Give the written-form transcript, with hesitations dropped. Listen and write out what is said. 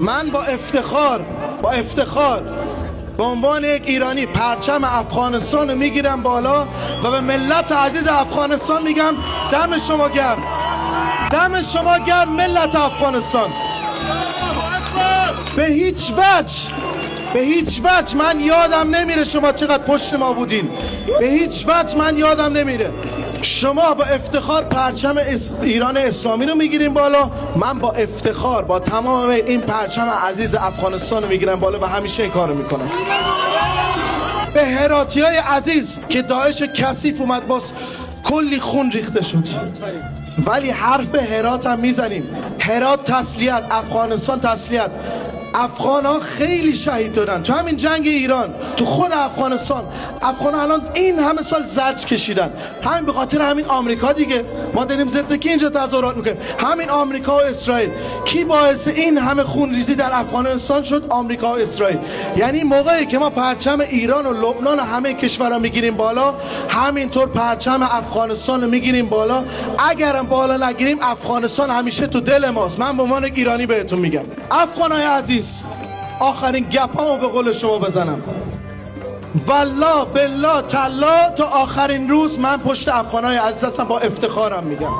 من با افتخار به عنوان یک ایرانی پرچم افغانستان رو میگیرم بالا و به ملت عزیز افغانستان میگم دم شما گرم، دم شما گرم ملت افغانستان. به هیچ وجه من یادم نمیره شما چقدر پشت ما بودین. به هیچ وجه من یادم نمیره. شما با افتخار پرچم ایران اسلامی رو میگیریم بالا، من با افتخار با تمام این پرچم عزیز افغانستان رو میگیرم بالا و همیشه این کارو میکنم. به هراتی های عزیز که داعش کثیف اومد باز کلی خون ریخته شد، ولی حرف هرات هم میزنیم. هرات تسلیت، افغانستان تسلیت. افغان ها خیلی شهید دادن تو همین جنگ ایران، تو خود افغانستان. افغان ها الان این همه سال زجر کشیدن، همین به خاطر همین آمریکا دیگه. ما داریم ضد کی اینجا تظاهرات میکنیم؟ همین آمریکا و اسرائیل. کی باعث این همه خون ریزی در افغانستان شد؟ آمریکا و اسرائیل. یعنی موقعی که ما پرچم ایران و لبنان و همه کشورها میگیریم بالا، همینطور پرچم افغانستان رو میگیریم بالا. اگرم بالا نگیریم افغانستان همیشه تو دل ماست. من به عنوان یک ایرانی بهتون میگم افغانای عزیز، آخرین گپامو به قول شما بزنم، والله بالله تالله تا آخرین روز من پشت افغانای عزیز هستم. با افتخارم میگم.